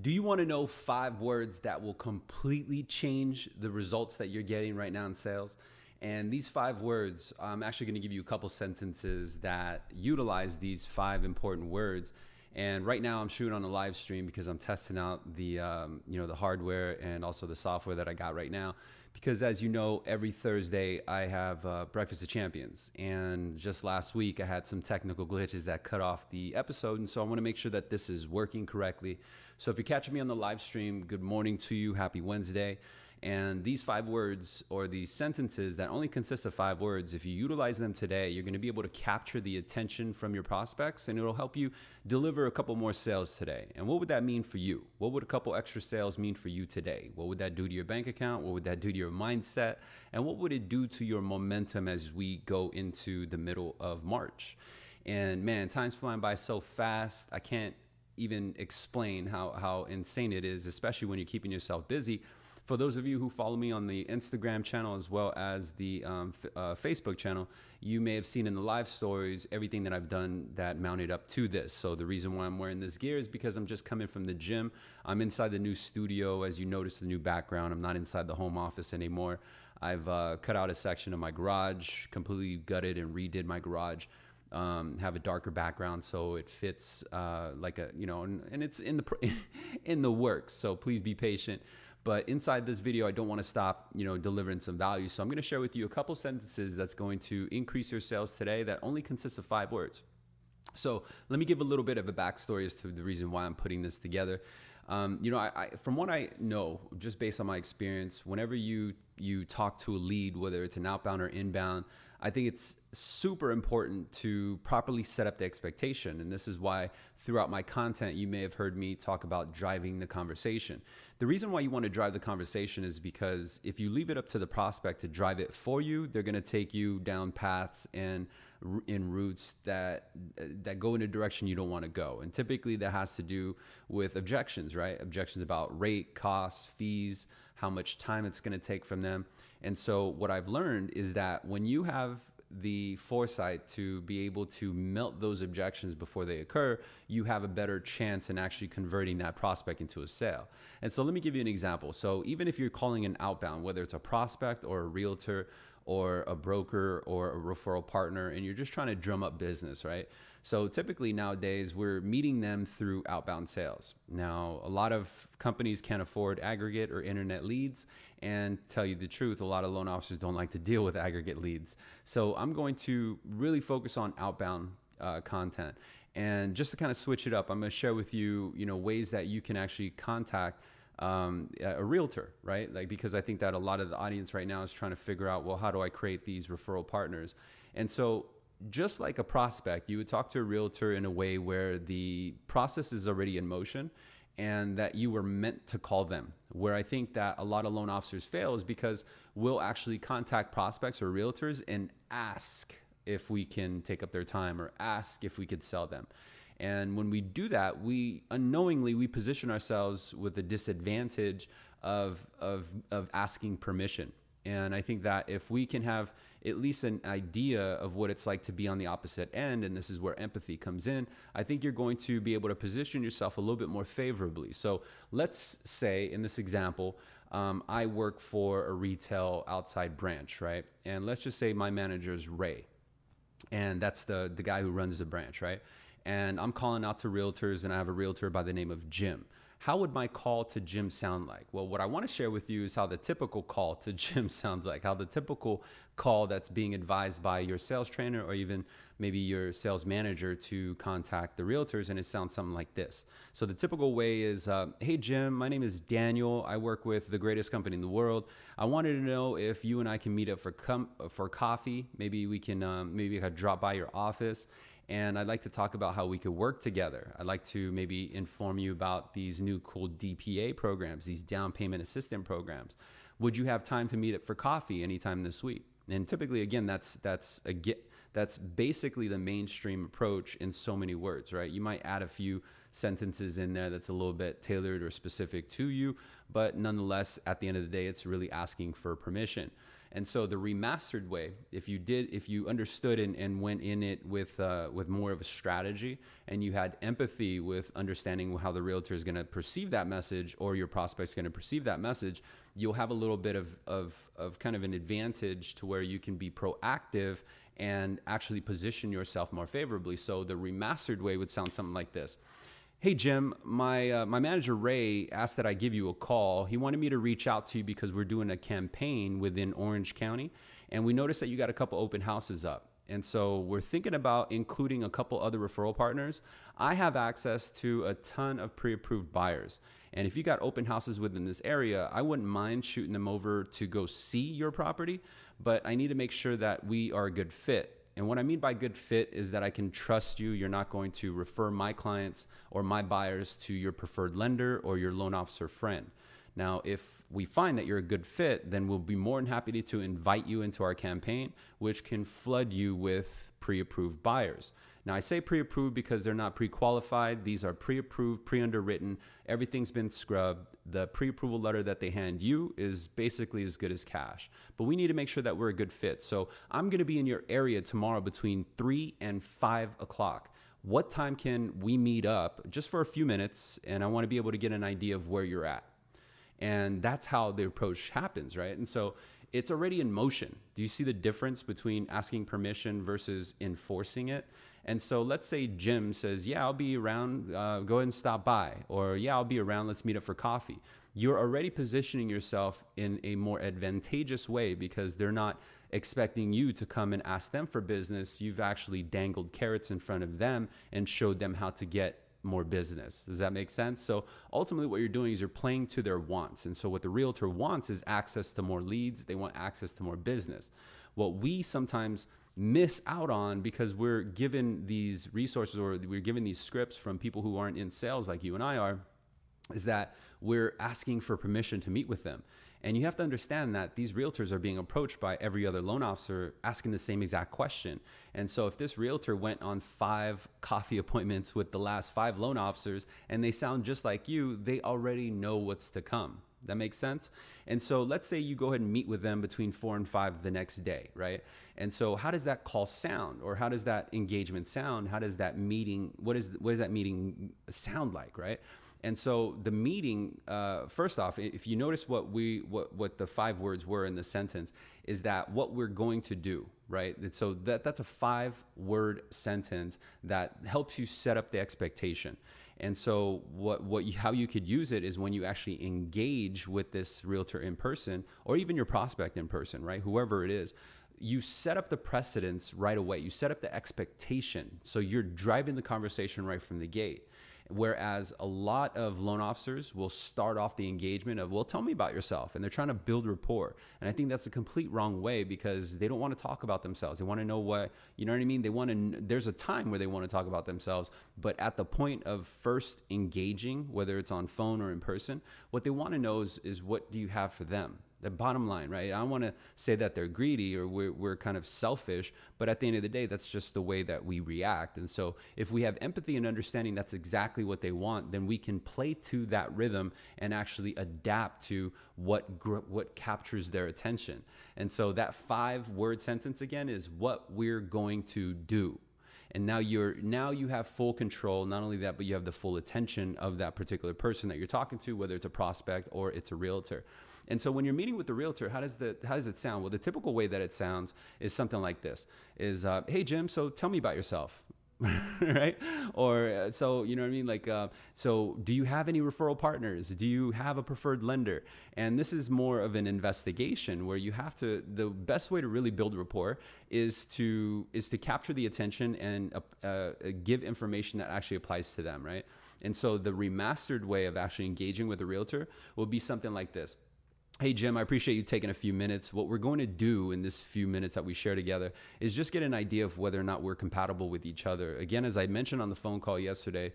Do you want to know 5 words that will completely change the results that you're getting right now in sales? And these 5 words, I'm actually going to give you a couple sentences that utilize these 5 important words. And right now I'm shooting on a live stream because I'm testing out the hardware and also the software that I got right now. Because as you know, every Thursday I have Breakfast of Champions. And just last week I had some technical glitches that cut off the episode. And so I want to make sure that this is working correctly. So if you're catching me on the live stream, good morning to you. Happy Wednesday. And these 5 words, or these sentences that only consist of 5 words, if you utilize them today, you're going to be able to capture the attention from your prospects, and it'll help you deliver a couple more sales today. And what would that mean for you? What would a couple extra sales mean for you today? What would that do to your bank account? What would that do to your mindset? And what would it do to your momentum as we go into the middle of March? And man, time's flying by so fast. I can't even explain how insane it is, especially when you're keeping yourself busy. For those of you who follow me on the Instagram channel as well as the Facebook channel, you may have seen in the live stories everything that I've done that mounted up to this. So the reason why I'm wearing this gear is because I'm just coming from the gym. I'm inside the new studio. As you notice, the new background. I'm not inside the home office anymore. I've cut out a section of my garage, completely gutted and redid my garage. Have a darker background so it fits and it's in the works. So please be patient. But inside this video, I don't want to stop, delivering some value. So I'm going to share with you a couple sentences that's going to increase your sales today that only consists of 5 words. So let me give a little bit of a backstory as to the reason why I'm putting this together. From what I know, just based on my experience, whenever you talk to a lead, whether it's an outbound or inbound, I think it's super important to properly set up the expectation. And this is why throughout my content, you may have heard me talk about driving the conversation. The reason why you want to drive the conversation is because if you leave it up to the prospect to drive it for you, they're going to take you down paths and in routes that go in a direction you don't want to go. And typically that has to do with objections, right? Objections about rate, costs, fees, how much time it's going to take from them. And so what I've learned is that when you have the foresight to be able to melt those objections before they occur, you have a better chance in actually converting that prospect into a sale. And so let me give you an example. So even if you're calling an outbound, whether it's a prospect or a realtor or a broker or a referral partner, and you're just trying to drum up business, right? So typically nowadays we're meeting them through outbound sales. Now, a lot of companies can't afford aggregate or internet leads, and tell you the truth, a lot of loan officers don't like to deal with aggregate leads. So I'm going to really focus on outbound content. And just to kind of switch it up, I'm going to share with you, ways that you can actually contact a realtor, right? Because I think that a lot of the audience right now is trying to figure out, well, how do I create these referral partners? And so just like a prospect, you would talk to a realtor in a way where the process is already in motion and that you were meant to call them. Where I think that a lot of loan officers fail is because we'll actually contact prospects or realtors and ask if we can take up their time or ask if we could sell them. And when we do that, we unknowingly position ourselves with the disadvantage of asking permission. And I think that if we can have at least an idea of what it's like to be on the opposite end, and this is where empathy comes in, I think you're going to be able to position yourself a little bit more favorably. So let's say in this example, I work for a retail outside branch, right? And let's just say my manager is Ray, and that's the guy who runs the branch, right? And I'm calling out to realtors, and I have a realtor by the name of Jim. How would my call to Jim sound like? Well, what I want to share with you is how the typical call to Jim sounds like, how the typical call that's being advised by your sales trainer or even maybe your sales manager to contact the realtors, and it sounds something like this. So the typical way is, hey Jim, my name is Daniel. I work with the greatest company in the world. I wanted to know if you and I can meet up for coffee. Maybe we can maybe I could drop by your office. And I'd like to talk about how we could work together. I'd like to maybe inform you about these new cool DPA programs, these down payment assistance programs. Would you have time to meet up for coffee anytime this week? And typically, again, that's basically the mainstream approach in so many words, right? You might add a few sentences in there that's a little bit tailored or specific to you, but nonetheless, at the end of the day, it's really asking for permission. And so the remastered way, if you understood and went in it with more of a strategy, and you had empathy with understanding how the realtor is going to perceive that message, or your prospect's going to perceive that message, you'll have a little bit of kind of an advantage to where you can be proactive and actually position yourself more favorably. So the remastered way would sound something like this. Hey, Jim, my manager, Ray, asked that I give you a call. He wanted me to reach out to you because we're doing a campaign within Orange County, and we noticed that you got a couple open houses up. And so we're thinking about including a couple other referral partners. I have access to a ton of pre-approved buyers. And if you got open houses within this area, I wouldn't mind shooting them over to go see your property, but I need to make sure that we are a good fit. And what I mean by good fit is that I can trust you. You're not going to refer my clients or my buyers to your preferred lender or your loan officer friend. Now, if we find that you're a good fit, then we'll be more than happy to invite you into our campaign, which can flood you with pre-approved buyers. Now, I say pre-approved because they're not pre-qualified. These are pre-approved, pre-underwritten. Everything's been scrubbed. The pre-approval letter that they hand you is basically as good as cash. But we need to make sure that we're a good fit. So I'm going to be in your area tomorrow between 3 and 5 o'clock. What time can we meet up just for a few minutes? And I want to be able to get an idea of where you're at. And that's how the approach happens, right? And so it's already in motion. Do you see the difference between asking permission versus enforcing it? And so let's say Jim says, yeah, I'll be around, go ahead and stop by. Or yeah, I'll be around, let's meet up for coffee. You're already positioning yourself in a more advantageous way because they're not expecting you to come and ask them for business. You've actually dangled carrots in front of them and showed them how to get more business. Does that make sense? So ultimately what you're doing is you're playing to their wants. And so what the realtor wants is access to more leads. They want access to more business. What we sometimes miss out on because we're given these resources or we're given these scripts from people who aren't in sales like you and I are, is that we're asking for permission to meet with them. And you have to understand that these realtors are being approached by every other loan officer asking the same exact question. And so if this realtor went on 5 coffee appointments with the last 5 loan officers and they sound just like you, they already know what's to come. That makes sense? And so let's say you go ahead and meet with them between 4 and 5 the next day, right? And so how does that call sound? Or how does that engagement sound? How does that meeting, what does that meeting sound like, right? And so the meeting, first off, if you notice what the 5 words were in the sentence, is that what we're going to do, right? And so that's a 5-word sentence that helps you set up the expectation. And so how you could use it is when you actually engage with this realtor in person, or even your prospect in person, right? Whoever it is, you set up the precedence right away. You set up the expectation. So you're driving the conversation right from the gate. Whereas a lot of loan officers will start off the engagement of, well, tell me about yourself. And they're trying to build rapport. And I think that's a complete wrong way because they don't want to talk about themselves. They want to know what, you know what I mean? There's a time where they want to talk about themselves, but at the point of first engaging, whether it's on phone or in person, what they want to know is what do you have for them? The bottom line, right? I don't want to say that they're greedy or we're kind of selfish, but at the end of the day, that's just the way that we react. And so if we have empathy and understanding that's exactly what they want, then we can play to that rhythm and actually adapt to what captures their attention. And so that 5-word sentence again is what we're going to do. And now you have full control. Not only that, but you have the full attention of that particular person that you're talking to, whether it's a prospect or it's a realtor. And so when you're meeting with the realtor, how does it sound? Well, the typical way that it sounds is something like this: is hey Jim, so tell me about yourself. Right? Or so, you know what I mean? Like, so do you have any referral partners? Do you have a preferred lender? And this is more of an investigation where you have to, the best way to really build rapport is to capture the attention and give information that actually applies to them, right? And so the remastered way of actually engaging with a realtor will be something like this. Hey, Jim, I appreciate you taking a few minutes. What we're going to do in this few minutes that we share together is just get an idea of whether or not we're compatible with each other. Again, as I mentioned on the phone call yesterday,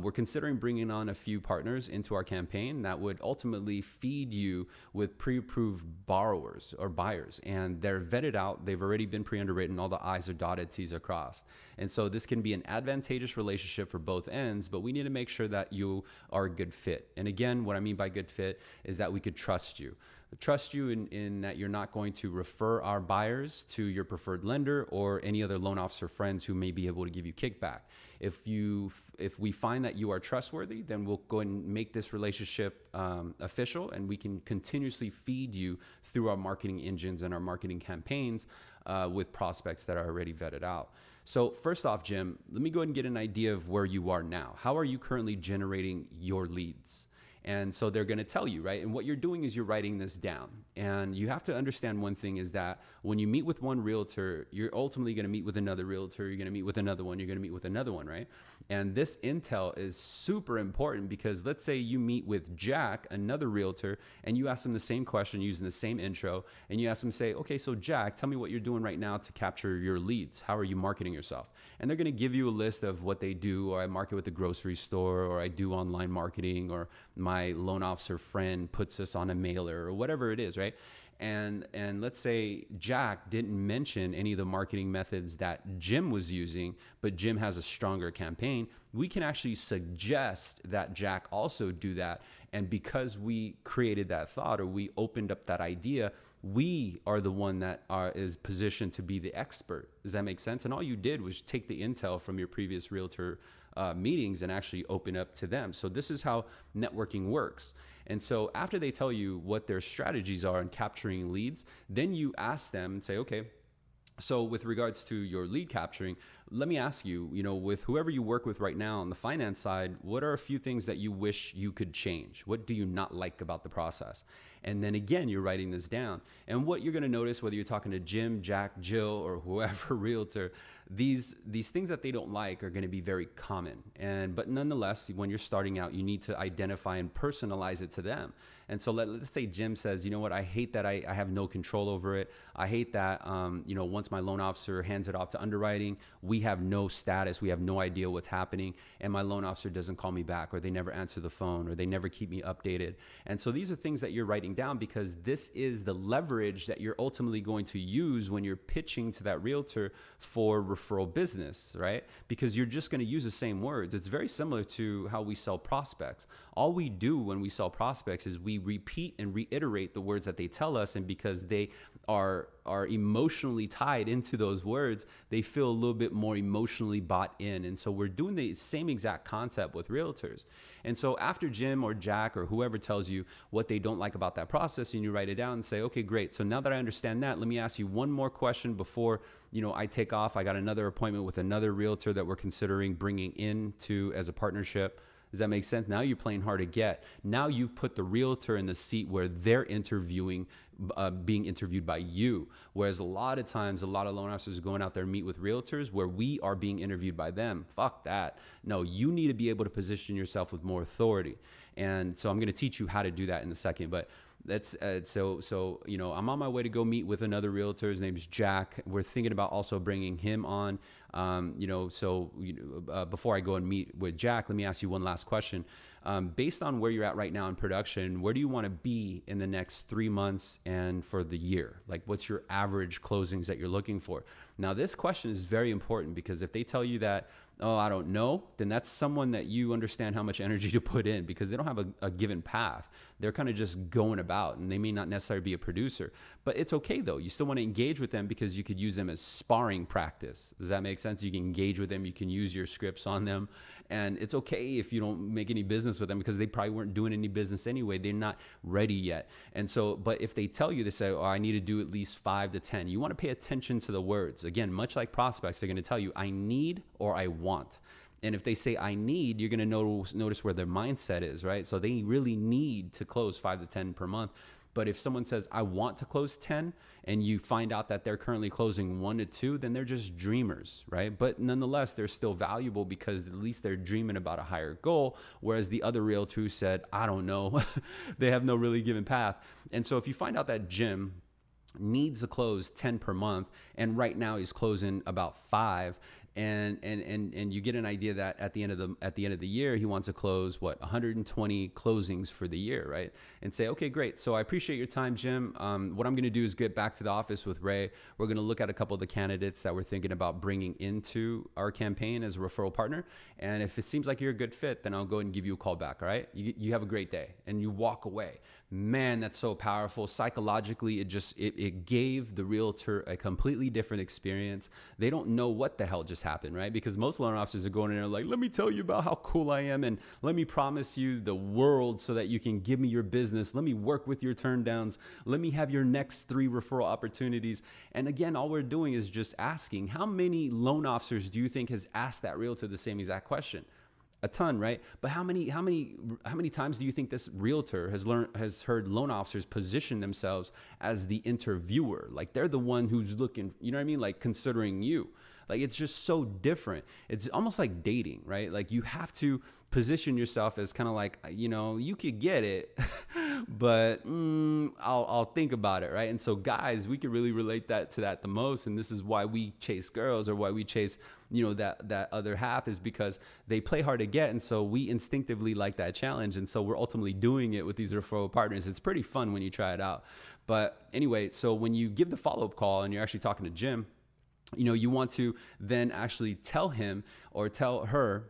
we're considering bringing on a few partners into our campaign that would ultimately feed you with pre-approved borrowers or buyers. And they're vetted out. They've already been pre-underwritten. All the I's are dotted, T's are crossed. And so this can be an advantageous relationship for both ends, but we need to make sure that you are a good fit. And again, what I mean by good fit is that we could trust you. trust you in that you're not going to refer our buyers to your preferred lender or any other loan officer friends who may be able to give you kickback. If we find that you are trustworthy, then we'll go and make this relationship official, and we can continuously feed you through our marketing engines and our marketing campaigns with prospects that are already vetted out. So first off, Jim, let me go ahead and get an idea of where you are now. How are you currently generating your leads? And so they're going to tell you, right? And what you're doing is you're writing this down. And you have to understand one thing is that when you meet with one realtor, you're ultimately going to meet with another realtor. You're going to meet with another one. You're going to meet with another one, right? And this intel is super important because let's say you meet with Jack, another realtor, and you ask him the same question using the same intro. And you ask him, say, okay, so Jack, tell me what you're doing right now to capture your leads. How are you marketing yourself? And they're going to give you a list of what they do, or I market with the grocery store, or I do online marketing, or my loan officer friend puts us on a mailer, or whatever it is, right? And let's say Jack didn't mention any of the marketing methods that Jim was using, but Jim has a stronger campaign. We can actually suggest that Jack also do that. And because we created that thought, or we opened up that idea, we are the one that is positioned to be the expert. Does that make sense? And all you did was take the intel from your previous realtor meetings and actually open up to them. So this is how networking works. And so after they tell you what their strategies are in capturing leads, then you ask them and say, okay, so with regards to your lead capturing, let me ask you, with whoever you work with right now on the finance side, what are a few things that you wish you could change? What do you not like about the process? And then again, you're writing this down. And what you're going to notice, whether you're talking to Jim, Jack, Jill, or whoever realtor, these things that they don't like are going to be very common. But nonetheless, when you're starting out, you need to identify and personalize it to them. And so let's say Jim says, you know what, I hate that I have no control over it. I hate that, once my loan officer hands it off to underwriting, we have no status. We have no idea what's happening. And my loan officer doesn't call me back, or they never answer the phone, or they never keep me updated. And so these are things that you're writing down because this is the leverage that you're ultimately going to use when you're pitching to that realtor for referral business, right? Because you're just going to use the same words. It's very similar to how we sell prospects. All we do when we sell prospects is we repeat and reiterate the words that they tell us, and because they are emotionally tied into those words, they feel a little bit more emotionally bought in. And so we're doing the same exact concept with realtors. And so after Jim or Jack or whoever tells you what they don't like about that process, and you write it down and say, okay, great. So now that I understand that, let me ask you one more question before I take off. I got another appointment with another realtor that we're considering bringing into as a partnership. Does that make sense? Now you're playing hard to get. Now you've put the realtor in the seat where they're interviewing, being interviewed by you. Whereas a lot of times, a lot of loan officers are going out there and meet with realtors where we are being interviewed by them. Fuck that. No, you need to be able to position yourself with more authority. And so I'm going to teach you how to do that in a second. But that's I'm on my way to go meet with another realtor. His name's Jack. We're thinking about also bringing him on. Before I go and meet with Jack, let me ask you one last question. Based on where you're at right now in production, where do you want to be in the next 3 months and for the year? Like, what's your average closings that you're looking for? Now, this question is very important because if they tell you that, oh, I don't know, then that's someone that you understand how much energy to put in because they don't have a given path. They're kind of just going about, and they may not necessarily be a producer. But it's okay, though. You still want to engage with them because you could use them as sparring practice. Does that make sense? You can engage with them. You can use your scripts on them. And it's okay if you don't make any business with them because they probably weren't doing any business anyway. They're not ready yet. And so, but if they tell you, they say, oh, I need to do at least 5 to 10. You want to pay attention to the words. Again, much like prospects, they're going to tell you, I need or I want. And if they say, I need, you're going to notice where their mindset is, right? So they really need to close 5 to 10 per month. But if someone says, I want to close 10, and you find out that they're currently closing 1 to 2, then they're just dreamers, right? But nonetheless, they're still valuable because at least they're dreaming about a higher goal. Whereas the other realtor who said, I don't know, they have no really given path. And so if you find out that Jim needs to close 10 per month, and right now he's closing about 5, and you get an idea that at the end of the year, he wants to close 120 closings for the year, right? And say, okay, great. So I appreciate your time, Jim. What I'm going to do is get back to the office with Ray. We're going to look at a couple of the candidates that we're thinking about bringing into our campaign as a referral partner. And if it seems like you're a good fit, then I'll go ahead and give you a call back. All right. You have a great day, and you walk away. Man, that's so powerful. Psychologically, it gave the realtor a completely different experience. They don't know what the hell just happened, right? Because most loan officers are going in there like, let me tell you about how cool I am, and let me promise you the world so that you can give me your business. Let me work with your turn downs. Let me have your next 3 referral opportunities. And again, all we're doing is just asking, how many loan officers do you think has asked that realtor the same exact question? A ton, right? But how many times do you think this realtor has heard loan officers position themselves as the interviewer? Like they're the one who's looking, you know what I mean? Like considering you. Like it's just so different. It's almost like dating, right? Like you have to position yourself as kind of like, you know, you could get it, but I'll think about it, right? And so guys, we can really relate that to that the most. And this is why we chase girls, or why we chase, you know, that other half, is because they play hard to get. And so we instinctively like that challenge. And so we're ultimately doing it with these referral partners. It's pretty fun when you try it out. But anyway, so when you give the follow-up call and you're actually talking to Jim, you know, you want to then actually tell him or tell her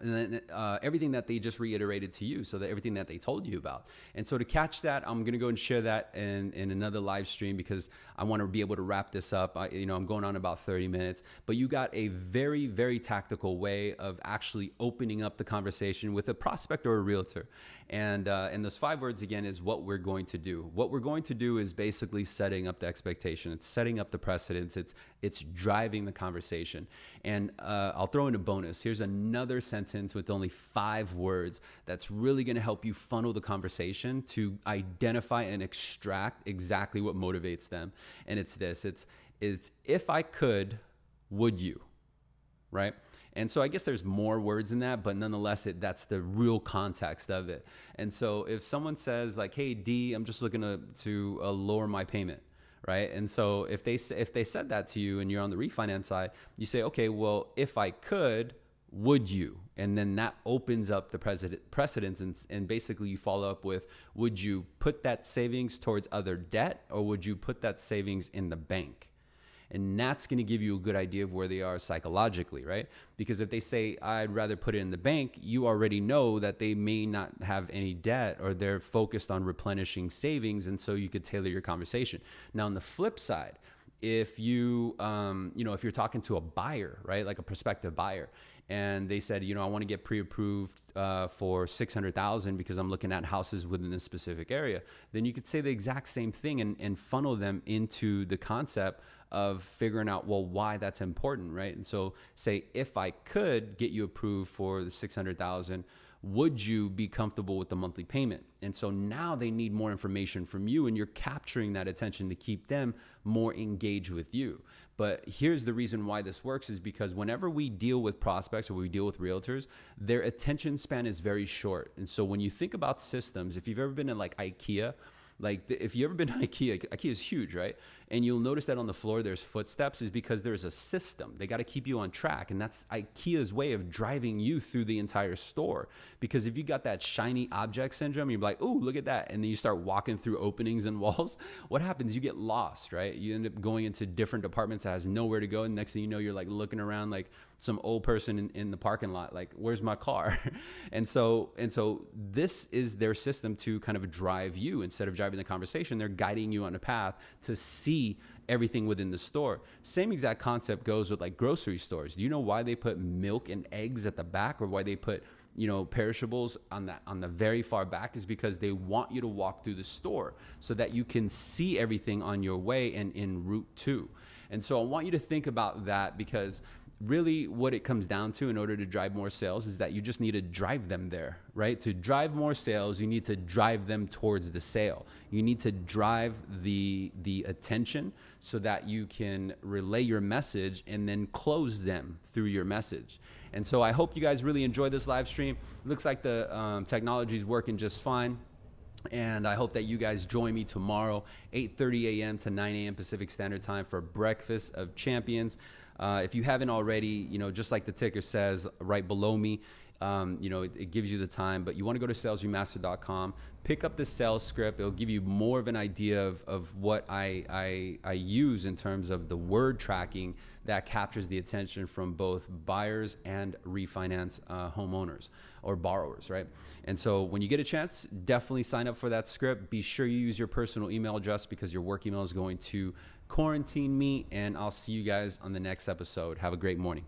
and then everything that they just reiterated to you, so that everything that they told you about. And so to catch that, I'm going to go and share that in another live stream, because I want to be able to wrap this up. I'm going on about 30 minutes, but you got a very, very tactical way of actually opening up the conversation with a prospect or a realtor. And those 5 words again is what we're going to do. What we're going to do is basically setting up the expectation. It's setting up the precedence. It's driving the conversation. And I'll throw in a bonus. Here's another sentence with only 5 words that's really going to help you funnel the conversation to identify and extract exactly what motivates them. And it's this. It's if I could, would you? Right? And so I guess there's more words in that, but nonetheless, that's the real context of it. And so if someone says like, hey, D, I'm just looking to lower my payment, right? And so if they said that to you and you're on the refinance side, you say, okay, well, if I could, would you? And then that opens up the precedence, and basically you follow up with, would you put that savings towards other debt, or would you put that savings in the bank? And that's going to give you a good idea of where they are psychologically, right? Because if they say, I'd rather put it in the bank, you already know that they may not have any debt, or they're focused on replenishing savings. And so you could tailor your conversation. Now, on the flip side, if if you're talking to a buyer, right? Like a prospective buyer, and they said, I want to get pre-approved for $600,000 because I'm looking at houses within this specific area, then you could say the exact same thing and funnel them into the concept of figuring out, well, why that's important, right? And so say, if I could get you approved for the $600,000, would you be comfortable with the monthly payment? And so now they need more information from you, and you're capturing that attention to keep them more engaged with you. But here's the reason why this works, is because whenever we deal with prospects or we deal with realtors, their attention span is very short. And so when you think about systems, if you've ever been in like IKEA, if you've ever been to IKEA is huge, right? And you'll notice that on the floor there's footsteps, is because there's a system. They got to keep you on track. And that's IKEA's way of driving you through the entire store. Because if you got that shiny object syndrome, you're like, oh, look at that. And then you start walking through openings and walls. What happens? You get lost, right? You end up going into different departments that has nowhere to go. And next thing you know, you're like looking around like some old person in the parking lot, like, where's my car? And so this is their system to kind of drive you. Instead of driving the conversation, they're guiding you on a path to see everything within the store. Same exact concept goes with like grocery stores. Do you know why they put milk and eggs at the back, or why they put perishables on the very far back? Is because they want you to walk through the store so that you can see everything on your way and en route to. And so I want you to think about that, because really what it comes down to in order to drive more sales is that you just need to drive them there, right? To drive more sales, you need to drive them towards the sale. You need to drive the attention so that you can relay your message and then close them through your message. And so I hope you guys really enjoyed this live stream. It looks like the technology is working just fine. And I hope that you guys join me tomorrow, 8:30 a.m. to 9 a.m. Pacific Standard Time, for Breakfast of Champions. If you haven't already, just like the ticker says right below me, it gives you the time, but you want to go to salesremaster.com, pick up the sales script. It'll give you more of an idea of what I use in terms of the word tracking that captures the attention from both buyers and refinance homeowners or borrowers, right? And so when you get a chance, definitely sign up for that script. Be sure you use your personal email address because your work email is going to quarantine me, and I'll see you guys on the next episode. Have a great morning.